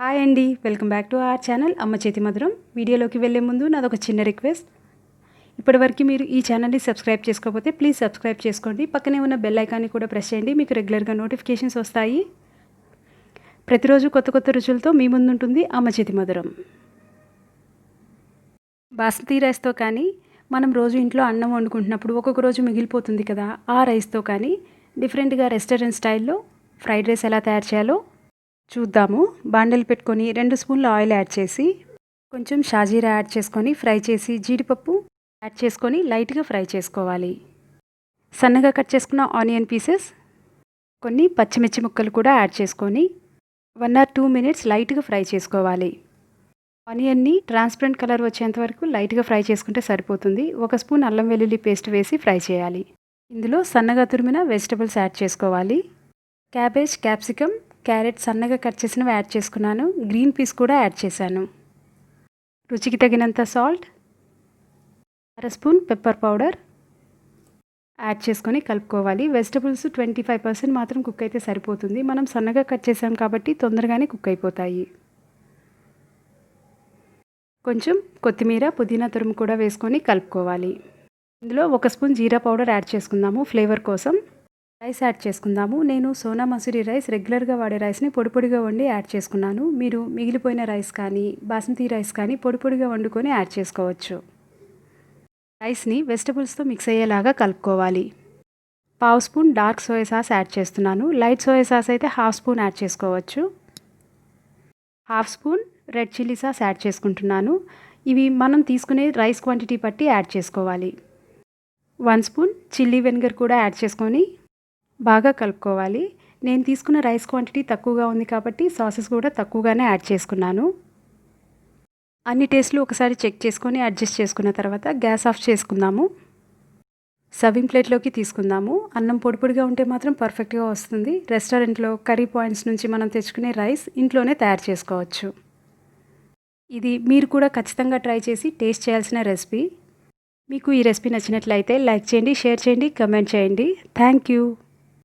Hi అండి, welcome back to our channel అమ్మ చేతి మధురం. వీడియోలోకి వెళ్ళే ముందు నాదొక చిన్న రిక్వెస్ట్. ఇప్పటివరకు మీరు ఈ ఛానల్ని సబ్స్క్రైబ్ చేసుకోకపోతే ప్లీజ్ సబ్స్క్రైబ్ చేసుకోండి. పక్కనే ఉన్న బెల్ ఐకాన్ని కూడా ప్రెస్ చేయండి. మీకు రెగ్యులర్గా నోటిఫికేషన్స్ వస్తాయి. ప్రతిరోజు కొత్త కొత్త రుచులతో మీ ముందుంటుంది అమ్మ చేతి మధురం. బాస్మతి రైస్తో కానీ మనం రోజు ఇంట్లో అన్నం వండుకుంటున్నప్పుడు ఒక్కొక్క రోజు మిగిలిపోతుంది కదా, ఆ రైస్తో కానీ డిఫరెంట్గా రెస్టారెంట్ స్టైల్లో ఫ్రైడ్ రైస్ ఎలా తయారు చేయాలో చూద్దాము. బాండెలు పెట్టుకొని 2 స్పూన్ల ఆయిల్ యాడ్ చేసి కొంచెం షాజీరా యాడ్ చేసుకొని ఫ్రై చేసి జీడిపప్పు యాడ్ చేసుకొని లైట్గా ఫ్రై చేసుకోవాలి. సన్నగా కట్ చేసుకున్న ఆనియన్ పీసెస్, కొన్ని పచ్చిమిర్చి ముక్కలు కూడా యాడ్ చేసుకొని 1 or 2 minutes లైట్గా ఫ్రై చేసుకోవాలి. ఆనియన్ని ట్రాన్స్పరెంట్ కలర్ వచ్చేంత వరకు లైట్గా ఫ్రై చేసుకుంటే సరిపోతుంది. 1 స్పూన్ అల్లం వెల్లుల్లి పేస్ట్ వేసి ఫ్రై చేయాలి. ఇందులో సన్నగా తురిమిన వెజిటబుల్స్ యాడ్ చేసుకోవాలి. క్యాబేజ్, క్యాప్సికమ్, క్యారెట్ సన్నగా కట్ చేసినవి యాడ్ చేసుకున్నాను. గ్రీన్ పీస్ కూడా యాడ్ చేశాను. రుచికి తగినంత salt, 1 spoon pepper powder add చేసుకొని కలుపుకోవాలి. వెజిటబుల్స్ 25% మాత్రం కుక్ అయితే సరిపోతుంది. మనం సన్నగా కట్ చేసాం కాబట్టి తొందరగానే కుక్ అయిపోతాయి. కొంచెం కొత్తిమీర, పుదీనా తురుము కూడా వేసుకొని కలుపుకోవాలి. ఇందులో 1 స్పూన్ జీరా పౌడర్ యాడ్ చేసుకుందాము ఫ్లేవర్ కోసం. రైస్ యాడ్ చేసుకుందాము. నేను సోనా మసూరి రైస్, రెగ్యులర్గా వాడే రైస్ని పొడి పొడిగా వండి యాడ్ చేసుకున్నాను. మీరు మిగిలిపోయిన రైస్ కానీ బాస్మతి రైస్ కానీ పొడి పొడిగా వండుకొని యాడ్ చేసుకోవచ్చు. రైస్ని వెజిటబుల్స్తో మిక్స్ అయ్యేలాగా కలుపుకోవాలి. 1/2 spoon dark soya sauce add చేస్తున్నాను. లైట్ సోయా సాస్ అయితే 1/2 స్పూన్ యాడ్ చేసుకోవచ్చు. 1/2 spoon red chilli sauce add చేసుకుంటున్నాను. ఇవి మనం తీసుకునే రైస్ క్వాంటిటీ బట్టి యాడ్ చేసుకోవాలి. 1 స్పూన్ చిల్లీ వెనిగర్ కూడా యాడ్ చేసుకొని బాగా కలుపుకోవాలి. నేను తీసుకున్న రైస్ క్వాంటిటీ తక్కువగా ఉంది కాబట్టి సాసెస్ కూడా తక్కువగానే యాడ్ చేసుకున్నాను. అన్ని టేస్ట్లు ఒకసారి చెక్ చేసుకొని అడ్జస్ట్ చేసుకున్న తర్వాత గ్యాస్ ఆఫ్ చేసుకుందాము. సర్వింగ్ ప్లేట్లోకి తీసుకుందాము. అన్నం పొడి పొడిగా ఉంటే మాత్రం పర్ఫెక్ట్గా వస్తుంది. రెస్టారెంట్లో కర్రీ పాయింట్స్ నుంచి మనం తెచ్చుకునే రైస్ ఇంట్లోనే తయారు చేసుకోవచ్చు. ఇది మీరు కూడా ఖచ్చితంగా ట్రై చేసి టేస్ట్ చేయాల్సిన రెసిపీ. మీకు ఈ రెసిపీ నచ్చినట్లయితే లైక్ చేయండి, షేర్ చేయండి, కమెంట్ చేయండి. Thank you.